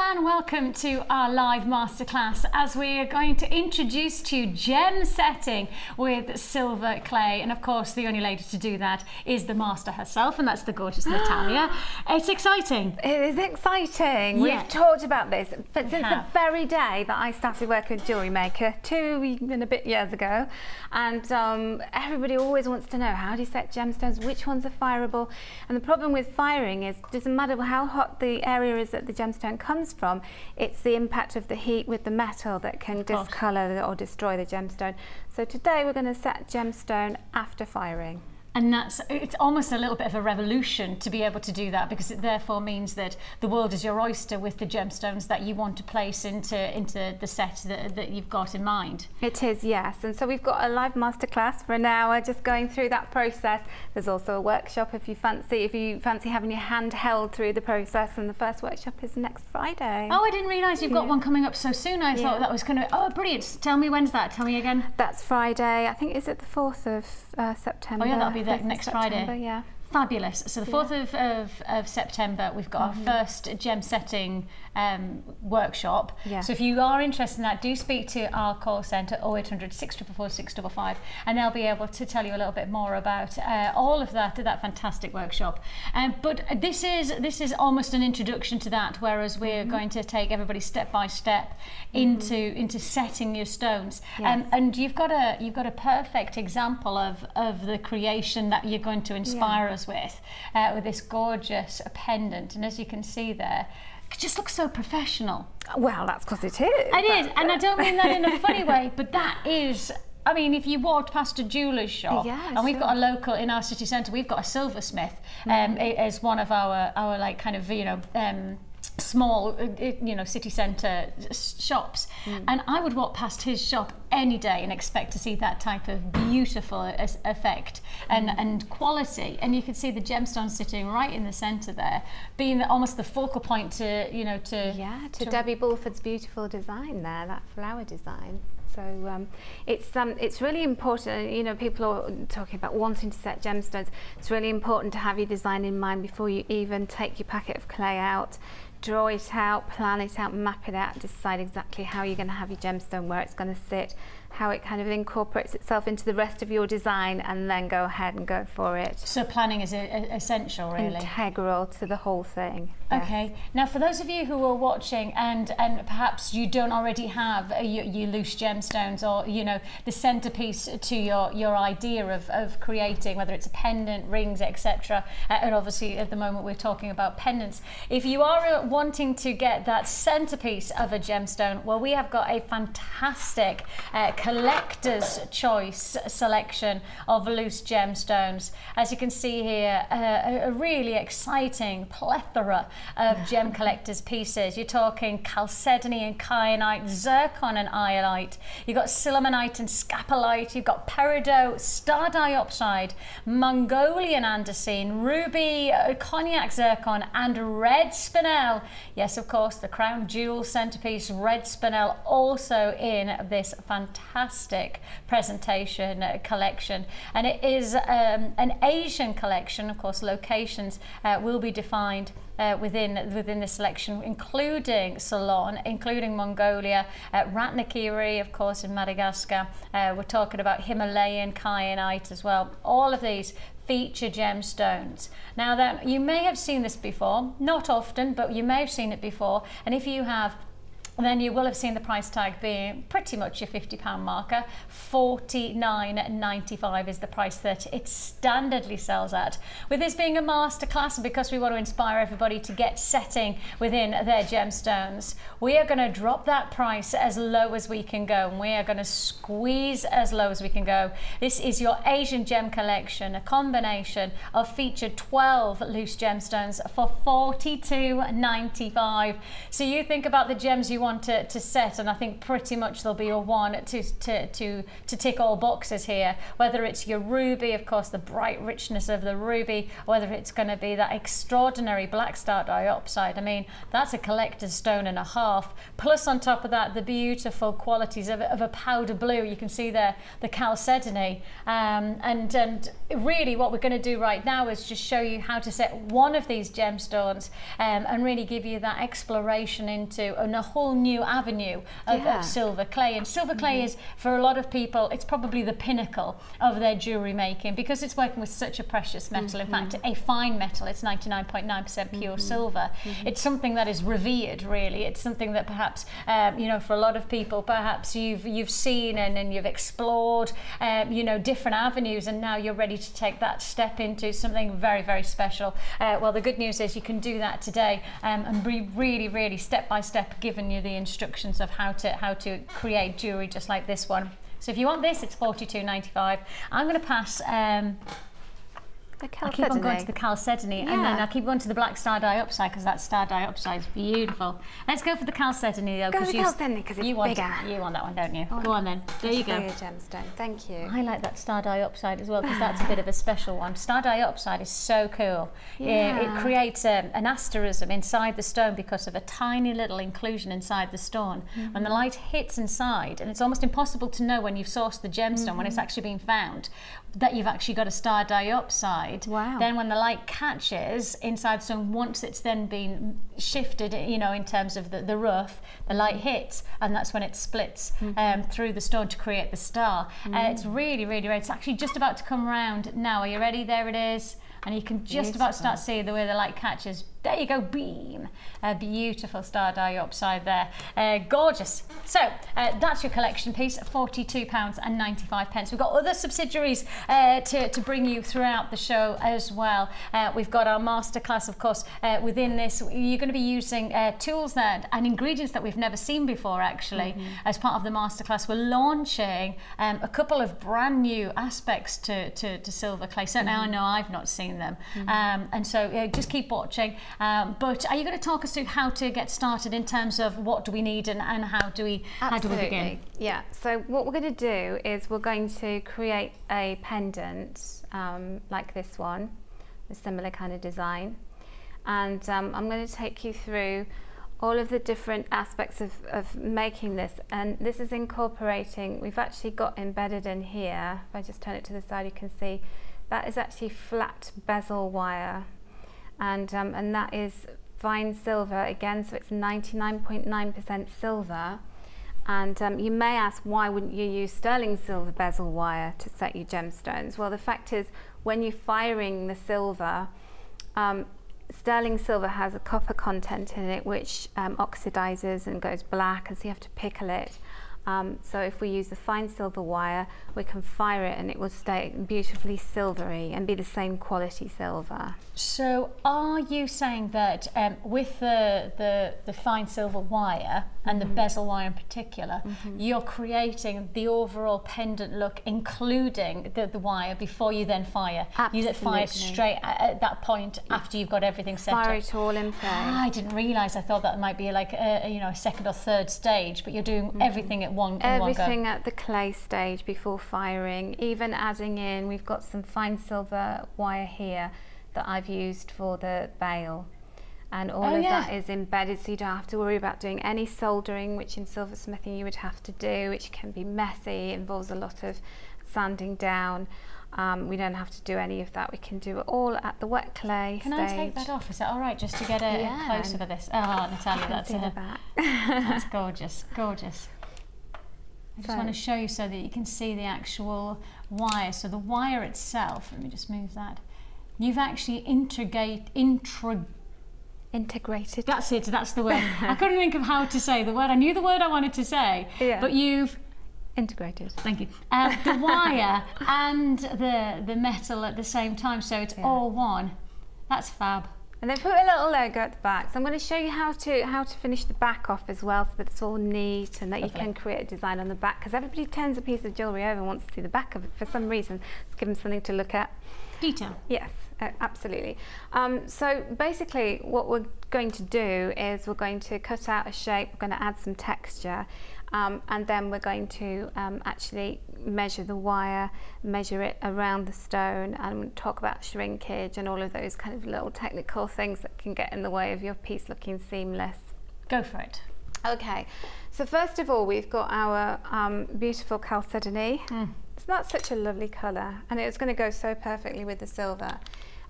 and welcome to our live masterclass as we are going to introduce to you gem setting with silver clay, and of course the only lady to do that is the master herself, and that's the gorgeous Natalia. It's exciting. It is exciting. Yeah. We've talked about this since the very day that I started working with JewelleryMaker 2 and a bit years ago, and everybody always wants to know, how do you set gemstones, which ones are fireable? And the problem with firing is it doesn't matter how hot the area is that the gemstone comes from, it's the impact of the heat with the metal that can discolour or destroy the gemstone. So today we're going to set gemstone after firing. And it's almost a little bit of a revolution to be able to do that, because it therefore means that the world is your oyster with the gemstones that you want to place into the set that you've got in mind. It is, yes. And so we've got a live masterclass for an hour just going through that process. There's also a workshop if you fancy having your hand held through the process, and the first workshop is next Friday. Oh, I didn't realise you've got one coming up so soon. I thought that was going to... Oh, brilliant. Tell me, when's that? Tell me again. That's Friday. I think, is it the 4th of September? Oh yeah, that'll be next Friday. Yeah. Fabulous. So the 4th of September, we've got our first gem setting workshop. Yeah. So if you are interested in that, do speak to our call centre 0800 644 655, and they'll be able to tell you a little bit more about all of that fantastic workshop. But this is almost an introduction to that, whereas we're going to take everybody step by step into setting your stones. Yes. And you've got a perfect example of the creation that you're going to inspire us with this gorgeous pendant, and as you can see there, it just looks so professional. Well, that's because it is. It is, and I don't mean that in a funny way, but that is, I mean, if you walked past a jeweller's shop, and we've got a local in our city centre, we've got a silversmith as one of our like kind of, you know, small, you know, city centre shops, and I would walk past his shop any day and expect to see that type of beautiful effect and quality, and you can see the gemstone sitting right in the centre there, being almost the focal point to, you know, to Debbie Bulford's beautiful design there, that flower design. So it's really important, you know, people are talking about wanting to set gemstones. It's really important to have your design in mind before you even take your packet of clay out. Draw it out, plan it out, map it out, decide exactly how you're going to have your gemstone, where it's going to sit, how it kind of incorporates itself into the rest of your design, and then go ahead and go for it. So planning is essential, really. Integral to the whole thing. Okay. Yes. Now, for those of you who are watching and perhaps you don't already have your loose gemstones, or, you know, the centerpiece to your idea of creating, whether it's a pendant, rings, etc. And obviously at the moment we're talking about pendants. If you are wanting to get that centerpiece of a gemstone, well, we have got a fantastic collector's choice selection of loose gemstones. As you can see here, a really exciting plethora of gem collector's pieces. You're talking chalcedony and kyanite, zircon and iolite, you've got sillimanite and scapolite, you've got peridot, star diopside, Mongolian andesine, ruby, cognac zircon and red spinel. Yes, of course, the crown jewel centerpiece, red spinel, also in this fantastic presentation collection. And it is an Asian collection. Of course, locations will be defined within the selection, including Ceylon, including Mongolia, Ratnakiri, of course, in Madagascar. We're talking about Himalayan kyanite as well. All of these feature gemstones. Now, that you may have seen this before, not often, but you may have seen it before, and if you have, then you will have seen the price tag being pretty much your £50 marker. $49.95 is the price that it standardly sells at. With this being a masterclass, and because we want to inspire everybody to get setting within their gemstones, we are going to drop that price as low as we can go, and we are going to squeeze as low as we can go. This is your Asian gem collection, a combination of featured 12 loose gemstones for $42.95. So you think about the gems you want one to set, and I think pretty much there'll be a one to tick all boxes here, whether it's your ruby, of course, the bright richness of the ruby, or whether it's going to be that extraordinary black star diopside. I mean, that's a collector's stone and a half, plus on top of that the beautiful qualities of a powder blue. You can see there the chalcedony, and really what we're going to do right now is just show you how to set one of these gemstones, and really give you that exploration into a whole new avenue of silver clay. And silver clay is, for a lot of people, it's probably the pinnacle of their jewellery making, because it's working with such a precious metal. In fact, a fine metal. It's 99.9% pure silver. It's something that is revered, really. It's something that perhaps you know, for a lot of people, perhaps you've seen and you've explored you know, different avenues, and now you're ready to take that step into something very, very special. Well, the good news is you can do that today, and be really step by step giving you the instructions of how to create jewellery just like this one. So if you want this, it's $42.95. I'm going to pass I keep on going to the chalcedony, and then I keep going to the black star diopside, because that star diopside is beautiful. Let's go for the chalcedony though, because it's bigger. You want that one, don't you? Go on then. There you go. Gemstone. Thank you. I like that star diopside as well, because that's a bit of a special one. Star diopside is so cool. It creates an asterism inside the stone because of a tiny little inclusion inside the stone. When the light hits inside, and it's almost impossible to know when you've sourced the gemstone, when it's actually been found, that you've actually got a star diopside. Wow. Then when the light catches inside stone, once it's then been shifted, you know, in terms of the rough, the light hits, and that's when it splits through the stone to create the star. It's really rare. It's actually just about to come around now. Are you ready? There it is. And you can just about start seeing the way the light catches. There you go, beam. A beautiful star diopside there. Gorgeous. So that's your collection piece, £42.95. We've got other subsidiaries to bring you throughout the show as well. We've got our masterclass, of course. Within this, you're going to be using tools and ingredients that we've never seen before, actually. As part of the masterclass, we're launching a couple of brand new aspects to silver clay. Certainly I know I've not seen them. And so just keep watching. But are you going to talk us through how to get started in terms of what do we need and how do we begin? Yeah, so what we're going to do is we're going to create a pendant like this one, a similar kind of design, and I'm going to take you through all of the different aspects of making this, and this is incorporating, we've actually got embedded in here, if I just turn it to the side you can see, that is actually flat bezel wire. And that is fine silver again, so it's 99.9% silver. And you may ask, why wouldn't you use sterling silver bezel wire to set your gemstones? Well, the fact is, when you're firing the silver, sterling silver has a copper content in it which oxidizes and goes black, and so you have to pickle it. So if we use the fine silver wire, we can fire it and it will stay beautifully silvery and be the same quality silver. So are you saying that with the fine silver wire and the bezel wire in particular, you're creating the overall pendant look, including the wire, before you then fire? Absolutely. You then fire straight at that point after you've got everything set up? Fire it all in place. I didn't realise. I thought that might be like a second or third stage, but you're doing everything at one go. Everything at the clay stage before firing, even adding in, we've got some fine silver wire here that I've used for the bail, and all of that is embedded, so you don't have to worry about doing any soldering, which in silversmithing you would have to do, which can be messy, involves a lot of sanding down. We don't have to do any of that. We can do it all at the wet clay stage. Can I take that off? Is that all right, just to get a close-up of this? Oh, Natalia, that's gorgeous, gorgeous. I just want to show you so that you can see the actual wire. So the wire itself, let me just move that. You've actually integrated. That's it, that's the word. I couldn't think of how to say the word. I knew the word I wanted to say, but you've integrated. Thank you. The wire and the metal at the same time, so it's all one. That's fab. And they put a little logo at the back. So I'm going to show you how to finish the back off as well, so that it's all neat and that you can create a design on the back, because everybody turns a piece of jewellery over and wants to see the back of it for some reason. Let's give them something to look at. Detail. Yes. Absolutely. So basically what we're going to do is we're going to cut out a shape, we're going to add some texture, and then we're going to actually measure the wire, measure it around the stone, and talk about shrinkage and all of those kind of little technical things that can get in the way of your piece looking seamless. Go for it. Okay, so first of all we've got our beautiful chalcedony. It's not such a lovely colour, and it's going to go so perfectly with the silver.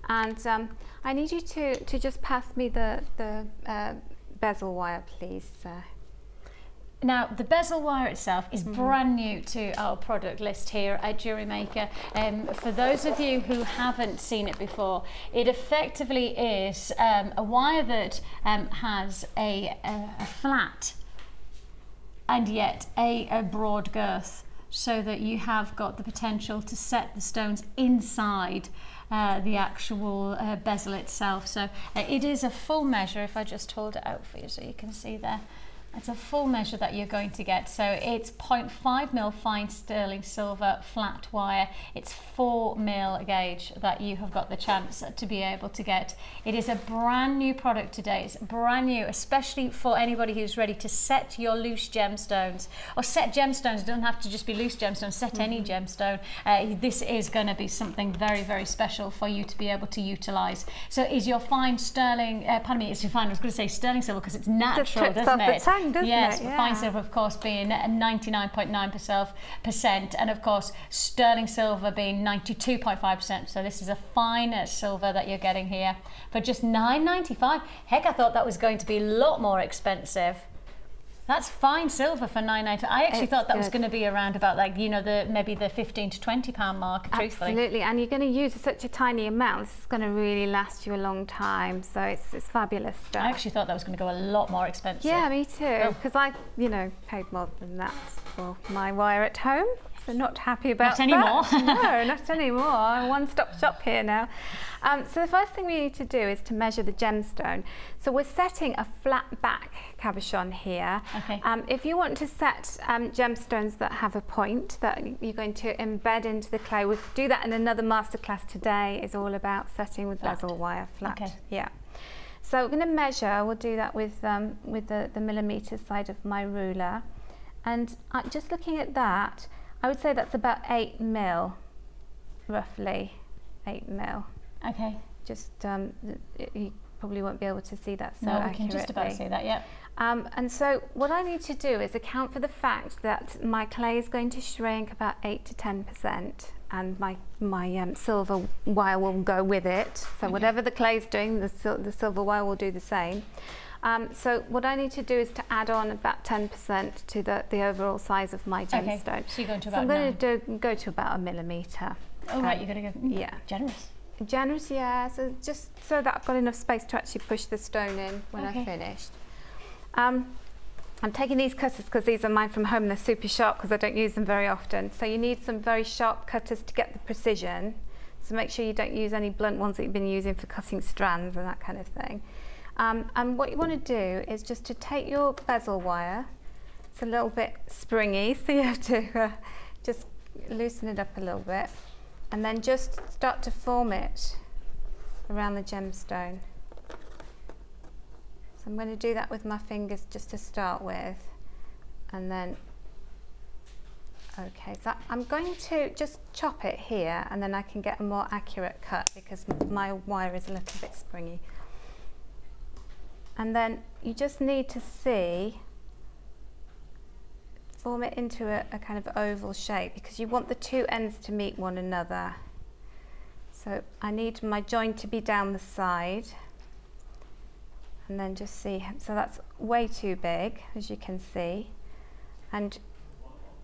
And I need you to just pass me the bezel wire, please, sir. Now, the bezel wire itself is brand new to our product list here at JewelleryMaker. For those of you who haven't seen it before, it effectively is a wire that has a flat and yet a broad girth, so that you have got the potential to set the stones inside the actual bezel itself. So it is a full measure. If I just hold it out for you so you can see there. It's a full measure that you're going to get. So it's 0.5mm fine sterling silver flat wire. It's 4mm gauge that you have got the chance to be able to get. It is a brand new product today. It's brand new, especially for anybody who's ready to set your loose gemstones, or set gemstones. It doesn't have to just be loose gemstones, set any gemstone. This is going to be something very, very special for you to be able to utilize. So is your fine sterling, pardon me, it's your fine, I was going to say sterling silver because it's natural, doesn't it? Yes, yeah. Fine silver of course being 99.9%, and of course sterling silver being 92.5%. So this is a fine silver that you're getting here for just $9.95. Heck, I thought that was going to be a lot more expensive. That's fine silver for $9.95. I actually thought that was going to be around about, like, you know, maybe the £15 to £20 mark, truthfully. Absolutely, and you're going to use such a tiny amount. This is going to really last you a long time, so it's fabulous stuff. I actually thought that was going to go a lot more expensive. Yeah, me too, because I, you know, paid more than that for my wire at home. So not happy about that. Not anymore. No, not anymore. I'm a one-stop shop here now. So the first thing we need to do is to measure the gemstone. So we're setting a flat back cabochon here. Okay. If you want to set gemstones that have a point that you're going to embed into the clay, we'll do that in another masterclass today. Is all about setting with bezel wire flat. Okay. Yeah. So we're going to measure. We'll do that with the millimetre side of my ruler, and just looking at that, I would say that's about 8mm, roughly 8mm. Okay. Just you probably won't be able to see that so no, we accurately. can just about see that, yeah. And so what I need to do is account for the fact that my clay is going to shrink about 8 to 10%, and my silver wire will go with it. So whatever the clay is doing, the silver wire will do the same. So what I need to do is to add on about 10% to the overall size of my gemstone. Okay, so you're going to about I'm going to go to about 1 millimetre. Oh right, you're going to go yeah. Generous. Generous, yeah. So just so that I've got enough space to actually push the stone in when I've finished. I'm taking these cutters because these are mine from home. They're super sharp because I don't use them very often. So you need some very sharp cutters to get the precision. So make sure you don't use any blunt ones that you've been using for cutting strands and that kind of thing. And what you want to do is just to take your bezel wire. It's a little bit springy, so you have to just loosen it up a little bit, and then just start to form it around the gemstone. So I'm going to do that with my fingers just to start with, and then okay, so I'm going to just chop it here, and then I can get a more accurate cut because my wire is a little bit springy. And then you just need to form it into a kind of oval shape, because you want the two ends to meet one another. So I need my joint to be down the side, and then just see, so that's way too big, as you can see. And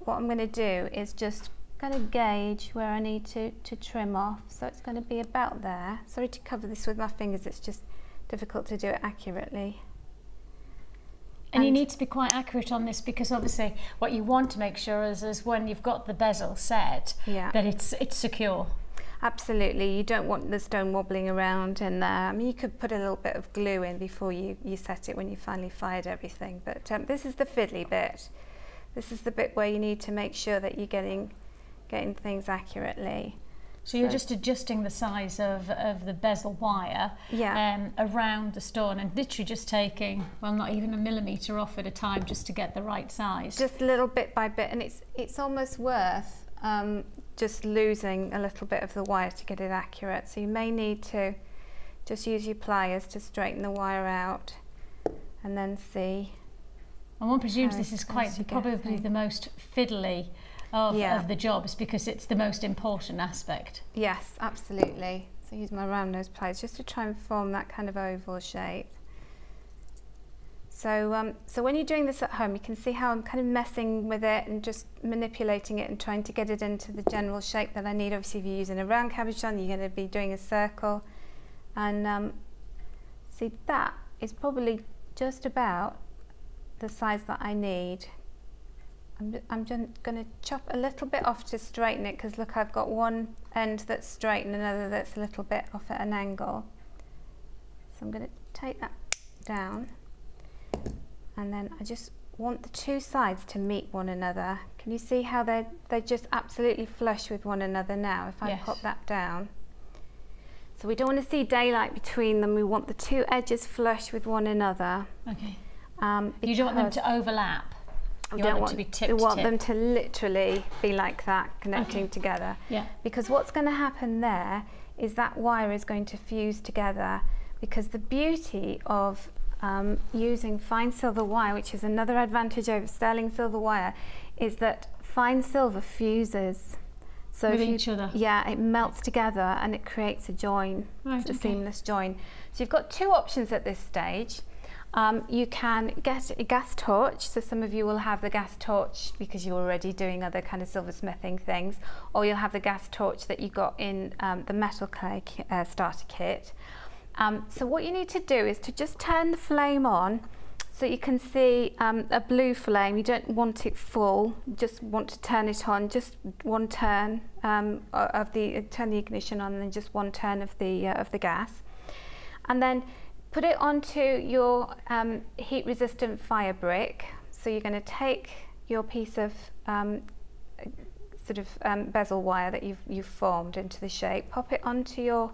what I'm going to do is just kind of gauge where I need to trim off. So it's going to be about there. Sorry to cover this with my fingers, it's just difficult to do it accurately. And you need to be quite accurate on this, because obviously what you want to make sure is when you've got the bezel set, that it's secure. Absolutely, you don't want the stone wobbling around in there. I mean, you could put a little bit of glue in before you set it when you finally fired everything, but this is the fiddly bit. This is the bit where you need to make sure that you're getting things accurately. So you're just adjusting the size of the bezel wire around the stone and literally just taking, well, not even a millimetre off at a time just to get the right size. Just a little bit by bit, and it's almost worth just losing a little bit of the wire to get it accurate. So you may need to just use your pliers to straighten the wire out and then see. And one presumes this is probably the most fiddly of the jobs because it's the most important aspect. Yes, absolutely. So I use my round nose pliers just to try and form that kind of oval shape. So, so when you're doing this at home, you can see how I'm kind of messing with it and just manipulating it and trying to get it into the general shape that I need. Obviously, if you're using a round cabochon, you're going to be doing a circle. And see, that is probably just about the size that I need. I'm just going to chop a little bit off to straighten it, because look, I've got one end that's straight and another that's a little bit off at an angle. So I'm going to take that down, and then I just want the two sides to meet one another. Can you see how they're just absolutely flush with one another now if I pop that down? So we don't want to see daylight between them, we want the two edges flush with one another. Okay. You don't want them to overlap? You want them to be tip to tip? You want them to literally be like that, connecting together. Yeah. Because what's going to happen there is that wire is going to fuse together, because the beauty of using fine silver wire, which is another advantage over sterling silver wire, is that fine silver fuses. So with each other. Yeah, it melts together and it creates a join, a seamless join. So you've got two options at this stage. You can get a gas torch, so some of you will have the gas torch because you're already doing other kind of silversmithing things, or you'll have the gas torch that you got in the metal clay starter kit. So what you need to do is to just turn the flame on, so you can see a blue flame. You don't want it full, you just want to turn it on, just one turn turn the ignition on, and then just one turn of the gas, and then put it onto your heat resistant fire brick. So you're going to take your piece of bezel wire that you've formed into the shape, pop it onto your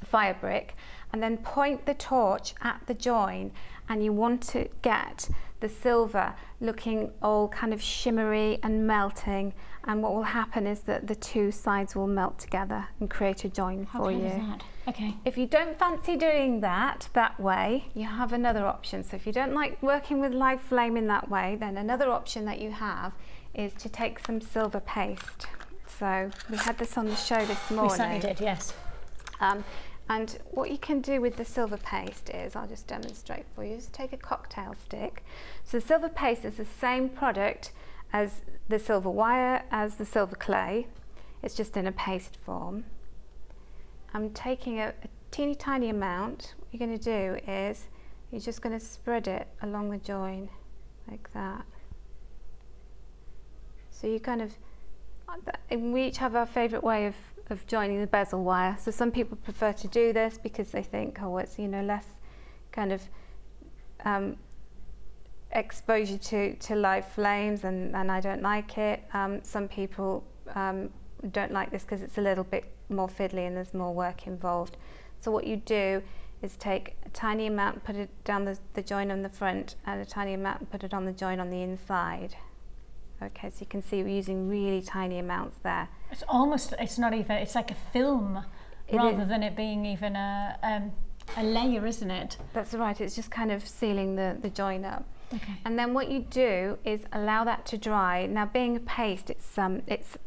fire brick, and then point the torch at the join, and you want to get the silver looking all kind of shimmery and melting, and what will happen is that the two sides will melt together and create a join for you. That? Okay. If you don't fancy doing that way, you have another option. So if you don't like working with live flame in that way, then another option that you have is to take some silver paste. So we had this on the show this morning. We certainly did, yes. And what you can do with the silver paste is, I'll just demonstrate for you, is take a cocktail stick. So the silver paste is the same product as the silver wire, as the silver clay. It's just in a paste form. I'm taking a teeny tiny amount. What you're going to do is, you're just going to spread it along the join, like that. So you kind of, we each have our favourite way of joining the bezel wire. So some people prefer to do this because they think, oh, it's, you know, less kind of exposure to live flames, and I don't like it. Some people don't like this because it's a little bit more fiddly and there's more work involved. So what you do is take a tiny amount, put it down the join on the front, and a tiny amount and put it on the join on the inside. Okay, so you can see we're using really tiny amounts there. It's almost, it's not even, it's like a film rather than it being even a layer, isn't it? That's right, it's just kind of sealing the join up. Okay. And then what you do is allow that to dry. Now, being a paste, it's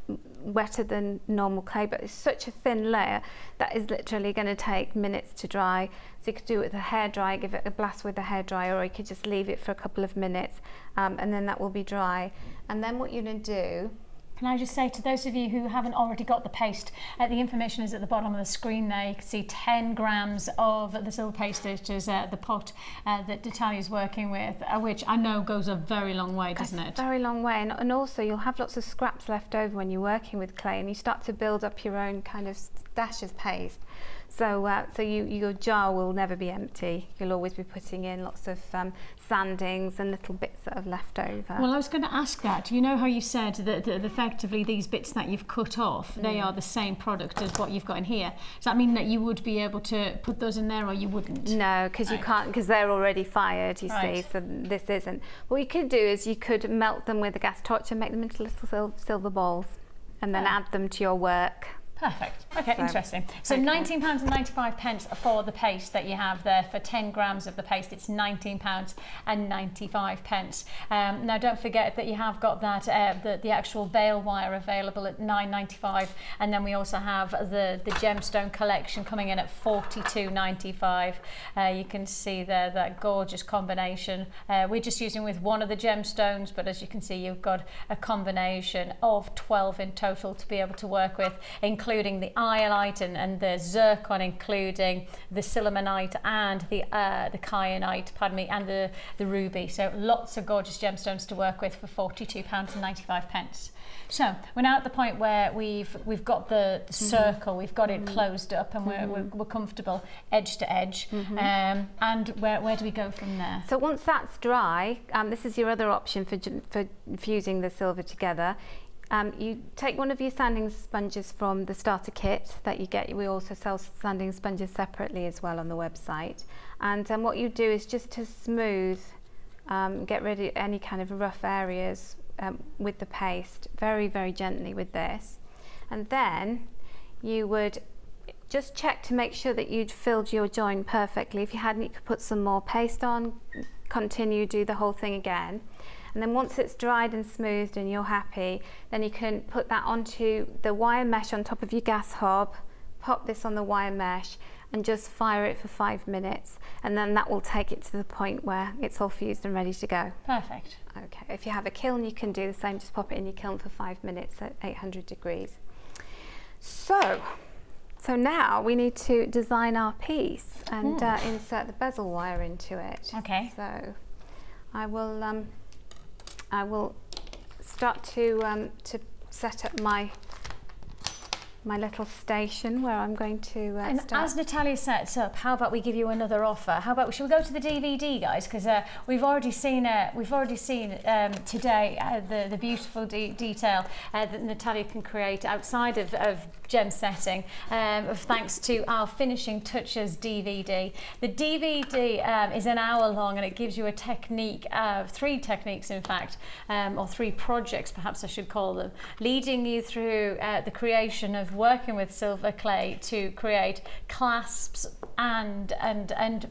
wetter than normal clay, but it's such a thin layer that is literally going to take minutes to dry. So you could do it with a hairdryer, give it a blast with a hairdryer, or you could just leave it for a couple of minutes, and then that will be dry. And then what you're going to do, can I just say to those of you who haven't already got the paste, the information is at the bottom of the screen there. You can see 10 grams of the silver paste, which is the pot that Natalia's working with, which I know goes a very long way, doesn't it? A very long way, and also you'll have lots of scraps left over when you're working with clay, and you start to build up your own kind of stash of paste. So, your jar will never be empty. You'll always be putting in lots of sandings and little bits that have left over. Well, I was going to ask that. You know how you said that the effectively these bits that you've cut off, they are the same product as what you've got in here. Does that mean that you would be able to put those in there, or you wouldn't? No, because you can't, because they're already fired, you see, so this isn't. What you could do is you could melt them with a gas torch and make them into little silver balls, and then add them to your work. Perfect. Okay, interesting. So £19.95 for the paste that you have there. For 10 grams of the paste, it's £19.95. Now, don't forget that you have got that the actual bale wire available at £9.95, and then we also have the gemstone collection coming in at £42.95. You can see there that gorgeous combination. We're just using with one of the gemstones, but as you can see, you've got a combination of 12 in total to be able to work with, including the iolite and the zircon, including the sillimanite and the kyanite, pardon me, and the ruby. So lots of gorgeous gemstones to work with for £42.95. So we're now at the point where we've got the circle, we've got it closed up, and we're comfortable edge to edge. And where do we go from there? So once that's dry, this is your other option for fusing the silver together. You take one of your sanding sponges from the starter kit that you get. We also sell sanding sponges separately as well on the website. And what you do is just to smooth, get rid of any kind of rough areas with the paste, very, very gently with this. And then you would just check to make sure that you'd filled your join perfectly. If you hadn't, you could put some more paste on, continue, do the whole thing again. And then once it's dried and smoothed and you're happy, then you can put that onto the wire mesh on top of your gas hob, pop this on the wire mesh and just fire it for 5 minutes, and then that will take it to the point where it's all fused and ready to go. Perfect. Okay, if you have a kiln, you can do the same, just pop it in your kiln for 5 minutes at 800 degrees. So now we need to design our piece and insert the bezel wire into it. Okay. So I will start to set up my little station where I'm going to and start. As Natalia sets up, how about we give you another offer? How about shall we go to the DVD, guys? Because we've already seen today the beautiful detail that Natalia can create outside of gem setting, thanks to our Finishing Touches DVD. The DVD is an hour long, and it gives you a technique, 3 techniques in fact, or 3 projects perhaps I should call them, leading you through the creation of working with silver clay to create clasps and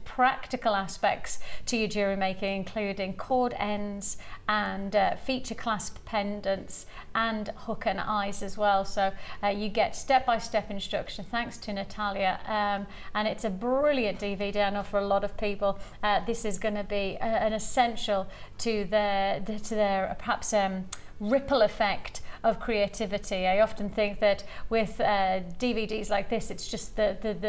practical aspects to your jewellery making, including cord ends and feature clasp pendants and hook and eyes as well. So you get step-by-step instruction thanks to Natalia, and it's a brilliant DVD. I know for a lot of people this is going to be an essential to their perhaps ripple effect of creativity. I often think that with DVDs like this, it's just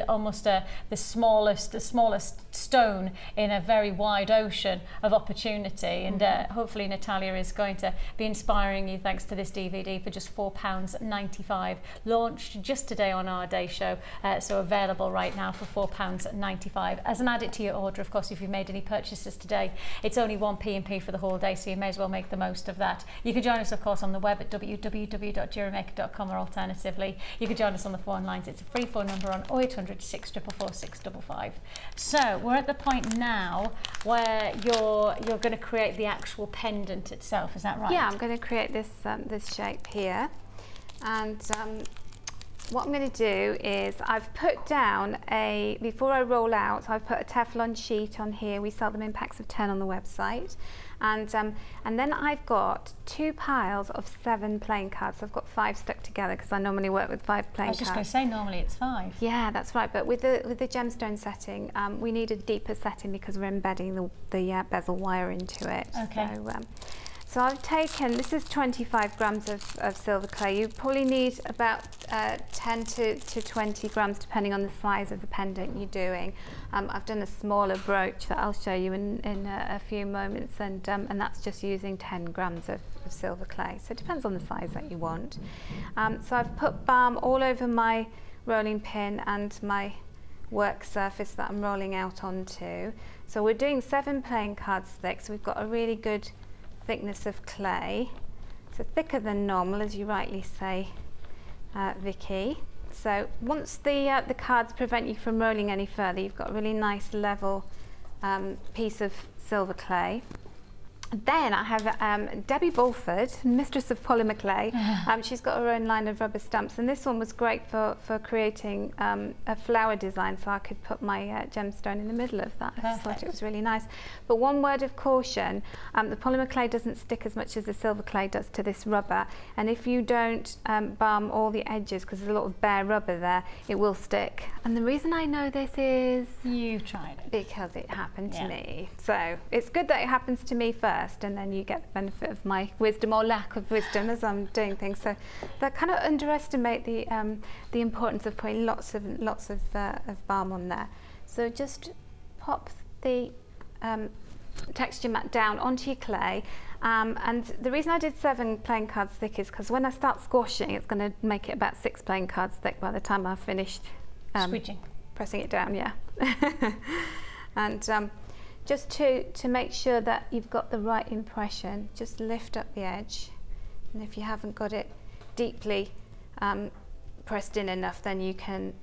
almost the smallest stone in a very wide ocean of opportunity. And hopefully Natalia is going to be inspiring you thanks to this DVD for just £4.95, launched just today on our day show, so available right now for £4.95 as an added to your order. Of course, if you've made any purchases today, it's only 1 P&P for the whole day, so you may as well make the most of that. You can join us, of course, on the web at www.JewelleryMaker.com, or alternatively you can join us on the phone lines. It's a free phone number on 0800 644 655. So we're at the point now where you're going to create the actual pendant itself, is that right? Yeah, I'm going to create this this shape here, and what I'm going to do is I've put down before I roll out, I've put a Teflon sheet on here. We sell them in packs of 10 on the website. And then I've got 2 piles of 7 playing cards. So I've got 5 stuck together because I normally work with 5 playing cards. I was just going to say normally it's 5. Yeah, that's right. But with the gemstone setting, we need a deeper setting because we're embedding the bezel wire into it. Okay. So I've taken, this is 25 grams of silver clay. You probably need about 10 to 20 grams depending on the size of the pendant you're doing. I've done a smaller brooch that I'll show you in a few moments, and that's just using 10 grams of silver clay. So it depends on the size that you want. So I've put balm all over my rolling pin and my work surface that I'm rolling out onto. So we're doing 7 playing cards thick, so we've got a really good thickness of clay. So thicker than normal, as you rightly say, Vicky. So once the cards prevent you from rolling any further, you've got a really nice level piece of silver clay. Then I have Debbie Bulford, mistress of polymer clay. She's got her own line of rubber stamps, and this one was great for creating a flower design, so I could put my gemstone in the middle of that. I thought it was really nice. But one word of caution, the polymer clay doesn't stick as much as the silver clay does to this rubber, and if you don't balm all the edges, because there's a lot of bare rubber there, it will stick. And the reason I know this is... You've tried it. Because it happened to me. So it's good that it happens to me first, and then you get the benefit of my wisdom or lack of wisdom as I'm doing things. So that kind of underestimate the importance of putting lots of balm on there. So just pop the texture mat down onto your clay, and the reason I did 7 playing cards thick is because when I start squashing, it's going to make it about 6 playing cards thick by the time I've finished pressing it down. Yeah. And just to make sure that you've got the right impression, just lift up the edge, and if you haven't got it deeply pressed in enough, then you can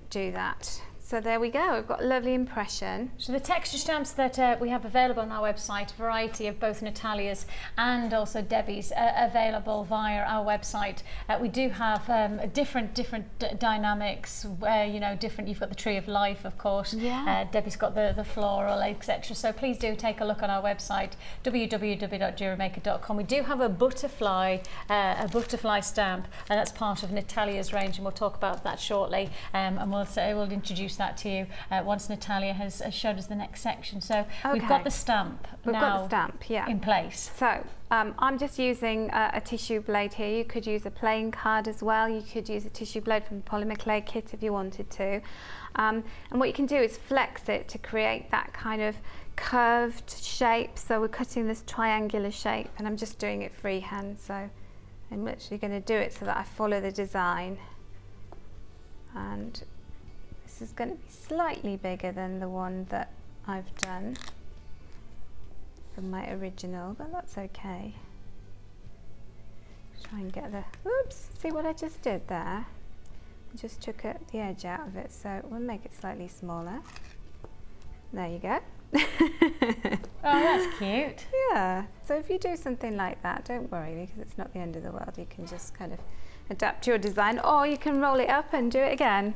do that. So there we go, we've got a lovely impression. So the texture stamps that we have available on our website, a variety of both Natalia's and also Debbie's available via our website. We do have different dynamics where, you know, you've got the tree of life, of course. Yeah. Debbie's got the floral, etc. So please do take a look on our website, www.JewelleryMaker.com. We do have a butterfly stamp, and that's part of Natalia's range, and we'll talk about that shortly. And we'll introduce that to you once Natalia has shown us the next section. So we've got the stamp in place. So I'm just using a tissue blade here. You could use a playing card as well. You could use a tissue blade from the polymer clay kit if you wanted to. And what you can do is flex it to create that kind of curved shape. So we're cutting this triangular shape, and I'm just doing it freehand. So I'm literally going to do it so that I follow the design. And this is going to be slightly bigger than the one that I've done from my original, but that's okay. Try and get the, oops, see what I just did there? I just took the edge out of it, so we'll make it slightly smaller. There you go. Oh, that's cute. Yeah, so if you do something like that, don't worry, because it's not the end of the world. You can just kind of adapt your design, or you can roll it up and do it again.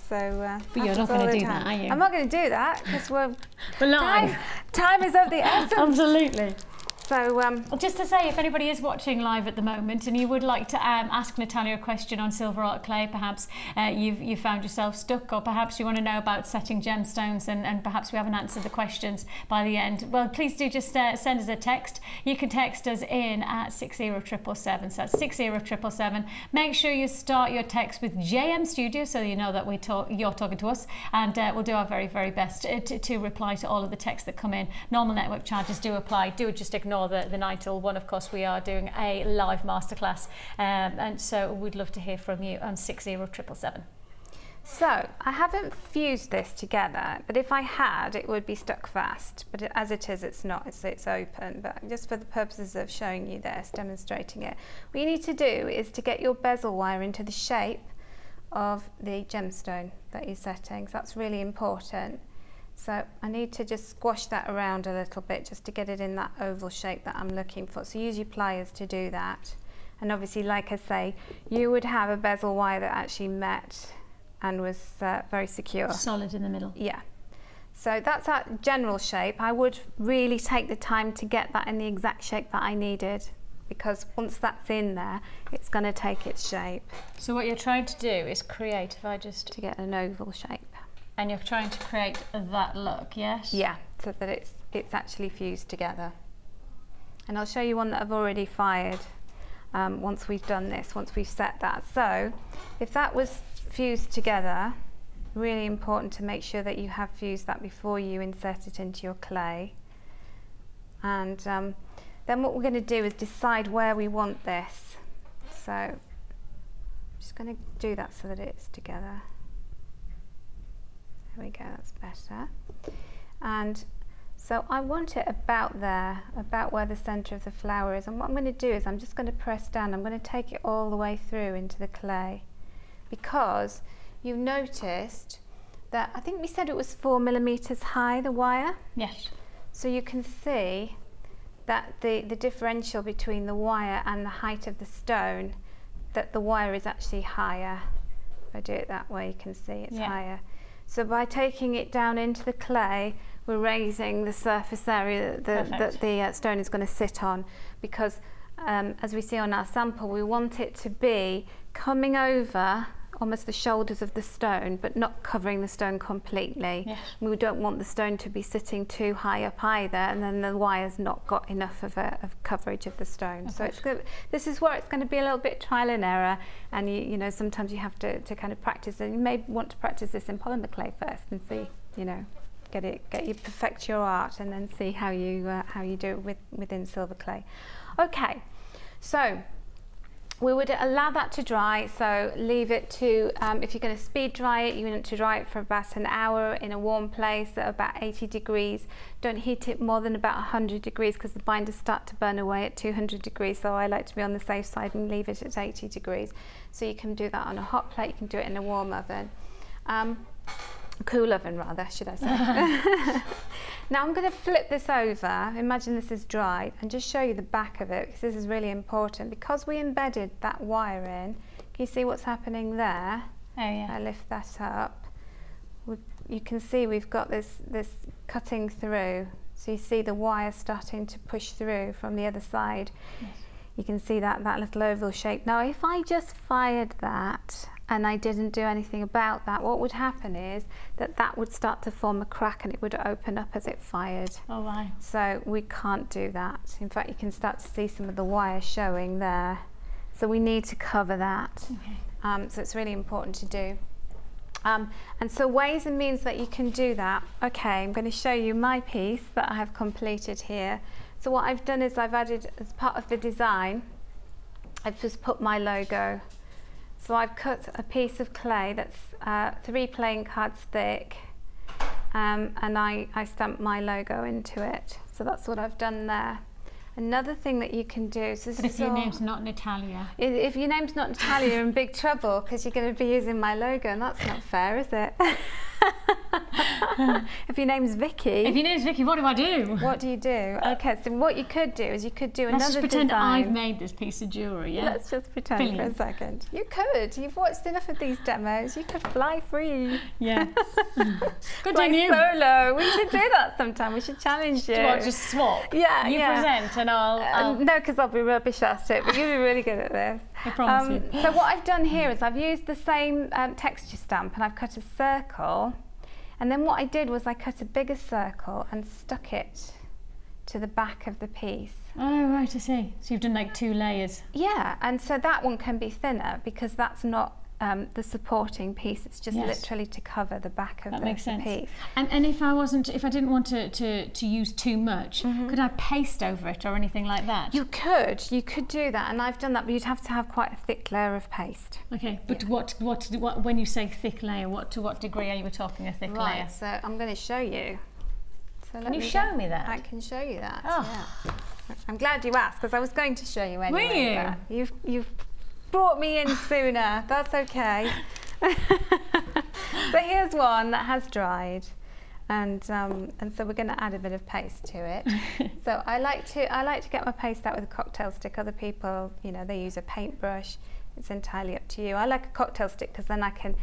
So, but you're not going to do that, are you? I'm not going to do that because we're live. Time is of the essence. Absolutely. So, just to say, if anybody is watching live at the moment and you would like to ask Natalia a question on silver art clay, perhaps you found yourself stuck, or perhaps you want to know about setting gemstones, and perhaps we haven't answered the questions by the end, well, please do just send us a text. You can text us in at 60777, so that's 60777. Make sure you start your text with JM Studio so you know that you're talking to us, and we'll do our very, very best to reply to all of the texts that come in. Normal network charges do apply. Do just ignore the 9 till 1. Of course, we are doing a live masterclass, and so we'd love to hear from you on 60777. So I haven't fused this together, but if I had, it would be stuck fast, but as it is, it's not. It's open. But just for the purposes of showing you this, demonstrating it, what you need to do is to get your bezel wire into the shape of the gemstone that you're setting. So that's really important. So I need to just squash that around a little bit just to get it in that oval shape that I'm looking for. So use your pliers to do that. And obviously, like I say, you would have a bezel wire that actually met and was very secure. Solid in the middle. Yeah. So that's our general shape. I would really take the time to get that in the exact shape that I needed, because once that's in there, it's going to take its shape. So what you're trying to do is create, if I just... To get an oval shape. And you're trying to create that look, yes? Yeah, so that it's actually fused together. And I'll show you one that I've already fired once we've done this, once we've set that. So if that was fused together, really important to make sure that you have fused that before you insert it into your clay. And then what we're going to do is decide where we want this. So I'm just going to do that so that it's together. There we go, that's better. And So I want it about there, about where the centre of the flower is. And what I'm going to do is I'm just going to press down. I'm going to take it all the way through into the clay, because you've noticed that I think we said it was 4 millimeters high, the wire. Yes. So you can see that the differential between the wire and the height of the stone, that the wire is actually higher. If I do it that way, you can see it's higher. So by taking it down into the clay, we're raising the surface area that the stone is going to sit on, because as we see on our sample, we want it to be coming over almost the shoulders of the stone, but not covering the stone completely. Yes. We don't want the stone to be sitting too high up either, and then the wire's not got enough of coverage of the stone. Okay. So it's good. This is where it's going to be a little bit trial and error, and you know, sometimes you have to kind of practice, and you may want to practice this in polymer clay first and see, you know, perfect your art, and then see how you do it within silver clay. Okay, so we would allow that to dry, so leave it to, if you're going to speed dry it, you want to dry it for about an hour in a warm place at about 80 degrees. Don't heat it more than about 100 degrees, because the binders start to burn away at 200 degrees, so I like to be on the safe side and leave it at 80 degrees. So you can do that on a hot plate, you can do it in a warm oven. Cool oven rather, should I say. Now I'm going to flip this over, imagine this is dry, and just show you the back of it, because this is really important. Because we embedded that wire in, can you see what's happening there? Oh yeah. I lift that up. You can see we've got this cutting through, so you see the wire starting to push through from the other side. Yes. You can see that little oval shape. Now if I just fired that and I didn't do anything about that, what would happen is that would start to form a crack, and it would open up as it fired. Oh wow. So we can't do that. In fact, you can start to see some of the wire showing there. So we need to cover that. Okay. So it's really important to do. And so ways and means that you can do that. Okay, I'm going to show you my piece that I have completed here. So what I've done is I've added, as part of the design, I've just put my logo. So I've cut a piece of clay that's 3 playing cards thick, and I stamped my logo into it. So that's what I've done there. Another thing that you can do, so but if your name's not Natalia. If your name's not Natalia, you're in big trouble, because you're going to be using my logo, and that's not fair, is it? If your name's Vicky. If your name's Vicky, what do I do? What do you do? Okay, so what you could do is you could do another design. Let's just pretend I've made this piece of jewellery, yeah? Let's just pretend for a second. You could. You've watched enough of these demos. You could fly free. Yes. Good like on you. Solo. We should do that sometime. We should challenge you. Do you want to just swap? Yeah, you present and I'll... No, because I'll be rubbish at it, but you'll be really good at this. I promise you. So what I've done here is I've used the same texture stamp, and I've cut a circle. And then what I did was I cut a bigger circle and stuck it to the back of the piece. Oh, right, I see. So you've done like 2 layers. Yeah, and so that one can be thinner, because that's not the supporting piece. It's just literally to cover the back of the piece. And if I didn't want to use too much, could I paste over it or anything like that? You could do that, and I've done that, but you'd have to have quite a thick layer of paste. Okay, but what when you say thick layer, to what degree are you talking a thick layer? Right, so I'm going to show you. So can you show me that? I can show you that. Oh. Yeah. I'm glad you asked, because I was going to show you anyway. Were you? You've brought me in sooner. That's okay. So here's one that has dried, and so we're going to add a bit of paste to it. So I like to get my paste out with a cocktail stick. Other people, you know, they use a paintbrush. It's entirely up to you. I like a cocktail stick, because then I can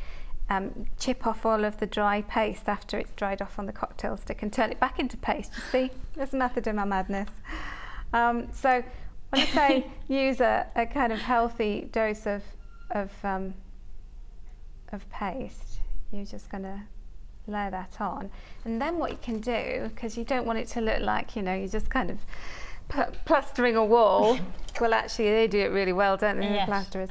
chip off all of the dry paste after it's dried off on the cocktail stick and turn it back into paste. You see, there's a method in my madness. So when I say use a kind of healthy dose of paste, you're just going to layer that on. And then what you can do, because you don't want it to look like, you know, you're just kind of plastering a wall. Well, actually, they do it really well, don't they, the plasterers?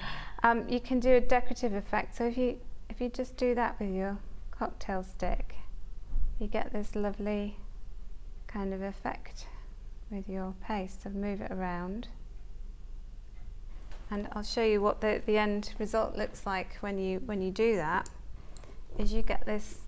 You can do a decorative effect. So if you just do that with your cocktail stick, you get this lovely kind of effect with your paste. So move it around, and I'll show you what the end result looks like when you do that. Is you get this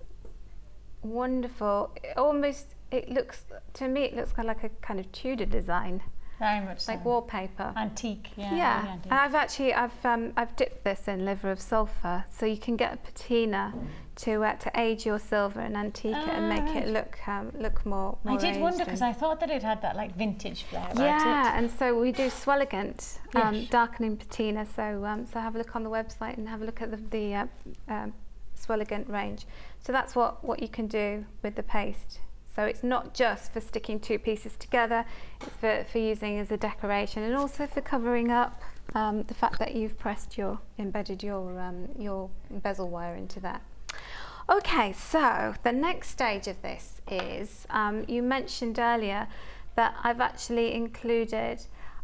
wonderful, almost it looks, to me, it looks kind of like a kind of Tudor design. Very much like so. wallpaper. Antique, yeah. Yeah, Antique. and I've dipped this in liver of sulphur, so you can get a patina to age your silver and antique it and make it look more I did wonder, because I thought that it had that like vintage flair about it. Yeah, and so we do swelligant darkening patina. So so have a look on the website and have a look at the swelligant range. So that's what you can do with the paste. So it's not just for sticking two pieces together, it's for using as a decoration, and also for covering up the fact that you've embedded your bezel wire into that. Okay, so the next stage of this is, you mentioned earlier that I've actually embedded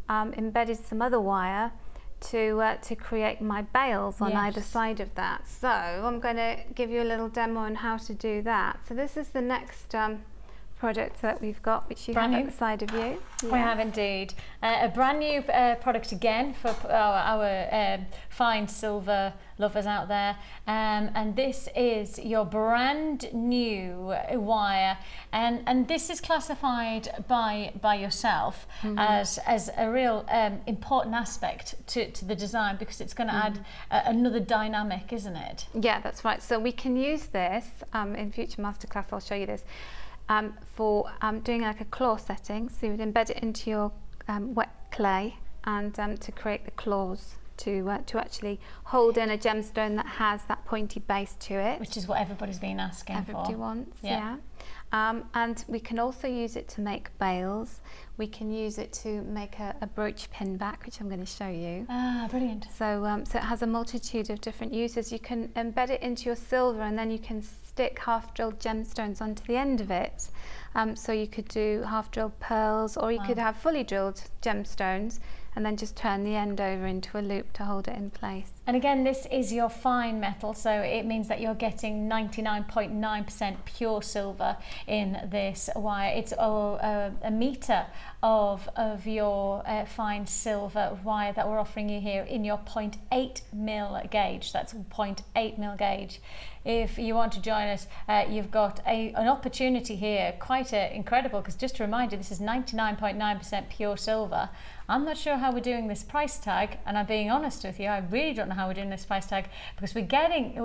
some other wire to create my bails on either side of that. So I'm going to give you a little demo on how to do that. So this is the next product that we've got, which you have at the side of you. We have indeed. A brand new product again for our fine silver lovers out there, and this is your brand new wire, and this is classified by yourself as a real important aspect to the design, because it's going to add another dynamic, isn't it? Yeah, that's right. So we can use this in future masterclass. I'll show you this. For doing like a claw setting, so you would embed it into your wet clay, and to create the claws to actually hold in a gemstone that has that pointy base to it, which is what everybody's been asking for. Everybody wants, yeah. And we can also use it to make bails. We can use it to make a brooch pin back, which I'm going to show you. Ah, brilliant. So, so it has a multitude of different uses. You can embed it into your silver, and then you can stick half-drilled gemstones onto the end of it. So you could do half-drilled pearls, or you could have fully drilled gemstones and then just turn the end over into a loop to hold it in place. And again, this is your fine metal, so it means that you're getting 99.9% pure silver in this wire. It's a metre of your fine silver wire that we're offering you here in your 0.8 mil gauge. That's 0.8 mil gauge. If you want to join us, you've got an opportunity here, quite incredible, because just to remind you, this is 99.9% pure silver. I'm not sure how we're doing this price tag, and I'm being honest with you, I really don't know how we're doing this price tag, because we're getting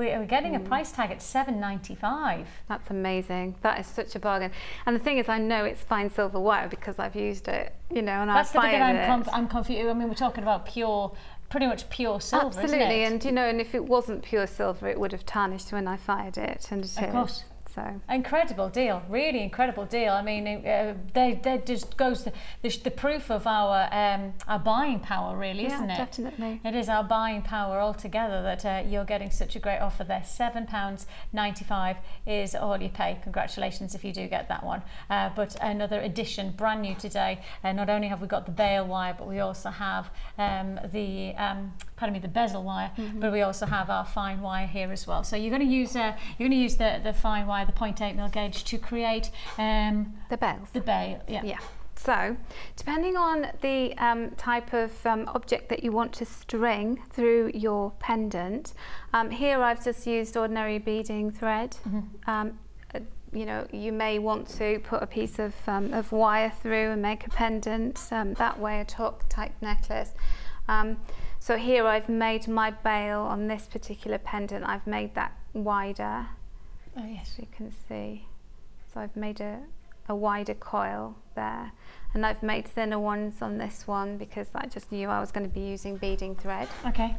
a price tag at $7.95. That's amazing. That is such a bargain. And the thing is, I know it's fine silver wire because I've used it, you know, and that's I've the bit I'm confused. I mean, we're talking about pure, pretty much pure silver, absolutely, isn't it? And you know, and if it wasn't pure silver, it would have tarnished when I fired it, and it of course. So incredible deal, really incredible deal. I mean, they just goes the proof of our buying power, really, isn't it? Definitely. It is our buying power altogether that you're getting such a great offer there. £7.95 is all you pay. Congratulations if you do get that one. But another edition, brand new today. Not only have we got the bail wire, but we also have the bezel wire, but we also have our fine wire here as well. So you're going to use the fine wire, the 0.8 mil gauge, to create the bails. The bail, yeah. So, depending on the type of object that you want to string through your pendant, here I've just used ordinary beading thread. You know, you may want to put a piece of wire through and make a pendant, that way, a torque type necklace. So here I've made my bail on this particular pendant. I've made that wider. Oh yes, you can see. So I've made a wider coil there, and I've made thinner ones on this one because I just knew I was going to be using beading thread. Okay.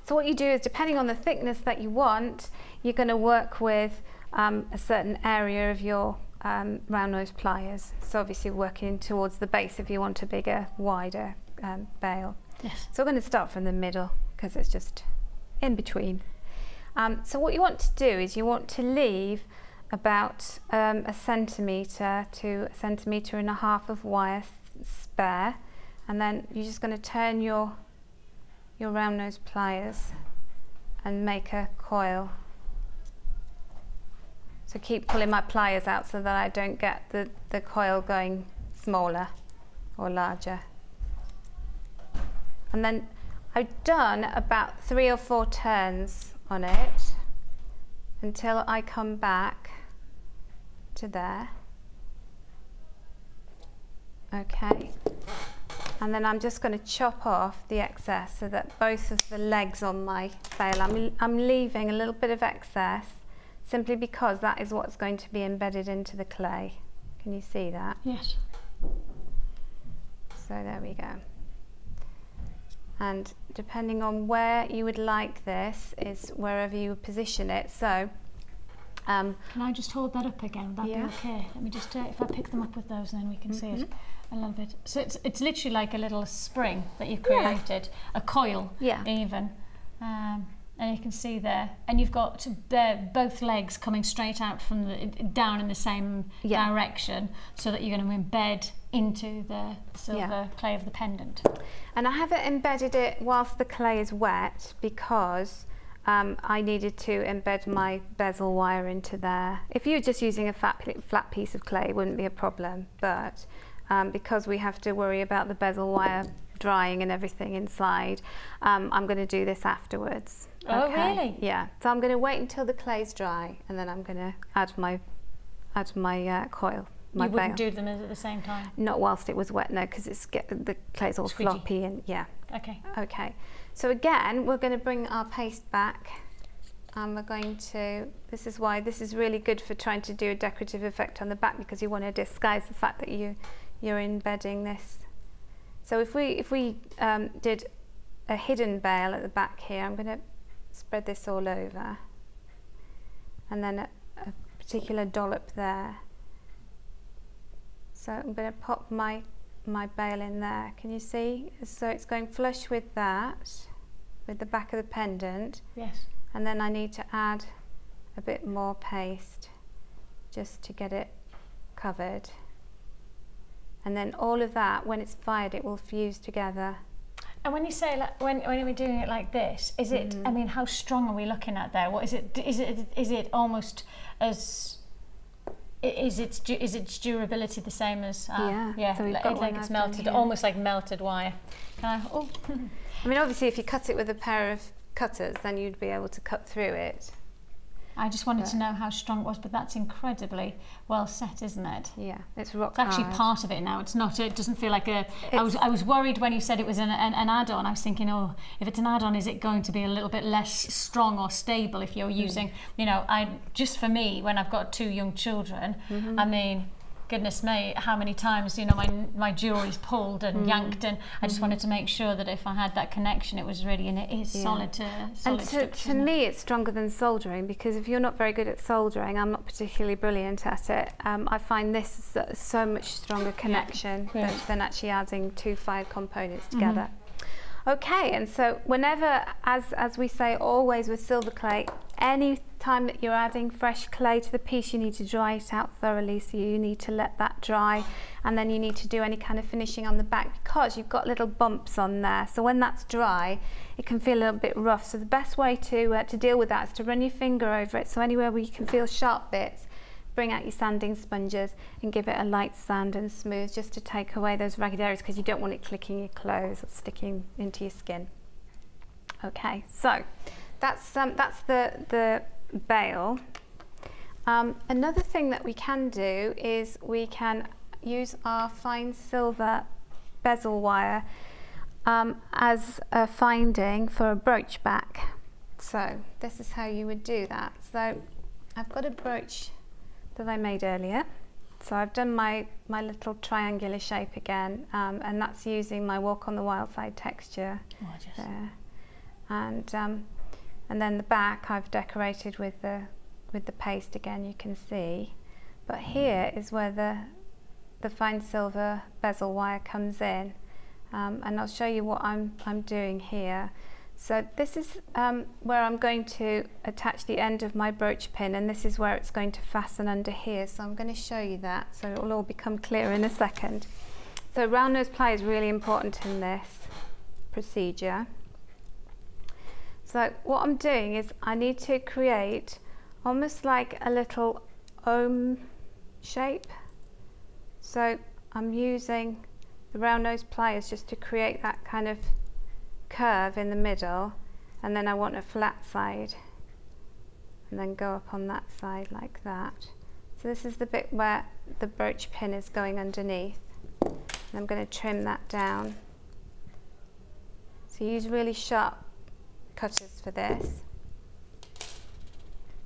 So what you do is, depending on the thickness that you want, you're going to work with a certain area of your round nose pliers. So obviously working towards the base if you want a bigger, wider bail. Yes. So we're going to start from the middle because it's just in between. So what you want to do is you want to leave about a centimetre to 1.5 centimetres of wire spare, and then you're just going to turn your round nose pliers and make a coil. So keep pulling my pliers out so that I don't get the coil going smaller or larger. And then I've done about 3 or 4 turns on it until I come back to there. Okay. And then I'm just going to chop off the excess so that both of the legs on my bail, I'm leaving a little bit of excess simply because that is what's going to be embedded into the clay. Can you see that? Yes. So there we go. And depending on where you would like this is wherever you position it. So can I just hold that up again? Would that yeah. be okay? Let me just, if I pick them up with those, then we can see it a little bit. So it's literally like a little spring that you've created, a coil even. And you can see there, and you've got both legs coming straight out from down in the same direction, so that you're going to embed into the silver clay of the pendant. And I haven't embedded it whilst the clay is wet because I needed to embed my bezel wire into there. If you were just using a flat piece of clay, it wouldn't be a problem, but because we have to worry about the bezel wire drying and everything inside, I'm going to do this afterwards. Oh, really? Yeah. So I'm going to wait until the clay's dry, and then I'm going to add my coil. You wouldn't do them at the same time? Not whilst it was wet, no, because the clay's all floppy and Okay. Okay. So again, we're going to bring our paste back, and we're going to. This is why this is really good for trying to do a decorative effect on the back, because you want to disguise the fact that you're embedding this. So if we did a hidden bail at the back here, I'm going to spread this all over, and then a particular dollop there. So I'm going to pop my bail in there. Can you see? So it's going flush with that, with the back of the pendant. Yes. And then I need to add a bit more paste just to get it covered. And then all of that, when it's fired, it will fuse together. And when you say, like, when we're doing it like this, is it? I mean, how strong are we looking at there? What is it? Is it almost as? Is its durability the same as? Yeah. So we've got like it's melted, almost like melted wire. I mean, obviously, if you cut it with a pair of cutters, then you'd be able to cut through it. I just wanted to know how strong it was, but that's incredibly well set, isn't it? Yeah, it's rock hard. It's actually part of it now. It's not. It doesn't feel like a. I was worried when you said it was an add-on. I was thinking, oh, if it's an add-on, is it going to be a little bit less strong or stable if you're using? You know, just for me, when I've got 2 young children, I mean, goodness me, how many times, you know, my jewellery's pulled and yanked, and I just wanted to make sure that if I had that connection, it was really, and it is solid to me, it's stronger than soldering, because if you're not very good at soldering, I'm not particularly brilliant at it, I find this is so much stronger connection than actually adding 2 fired components together. Okay, and so whenever, as we say always with silver clay, any time that you're adding fresh clay to the piece, you need to dry it out thoroughly. So you need to let that dry, and then you need to do any kind of finishing on the back, because you've got little bumps on there. So when that's dry, it can feel a little bit rough. So the best way to deal with that is to run your finger over it. So anywhere where you can feel sharp bits, bring out your sanding sponges and give it a light sand and smooth, just to take away those ragged areas, because you don't want it clicking your clothes or sticking into your skin. Okay, so that's the bail. Another thing that we can do is we can use our fine silver bezel wire as a finding for a brooch back. So this is how you would do that. So I've got a brooch that I made earlier. So I've done my little triangular shape again, and that's using my Walk on the Wild Side texture there. And then the back I've decorated with the paste again, you can see. But here is where the fine silver bezel wire comes in, and I'll show you what I'm doing here. So this is where I'm going to attach the end of my brooch pin, and this is where it's going to fasten under here. So I'm going to show you that, so it will all become clear in a second. So round nose ply is really important in this procedure. So what I'm doing is I need to create almost like a little ohm shape. So I'm using the round nose pliers just to create that kind of curve in the middle, and then I want a flat side, and then go up on that side like that. So this is the bit where the brooch pin is going underneath. And I'm going to trim that down. So use really sharp cutters for this.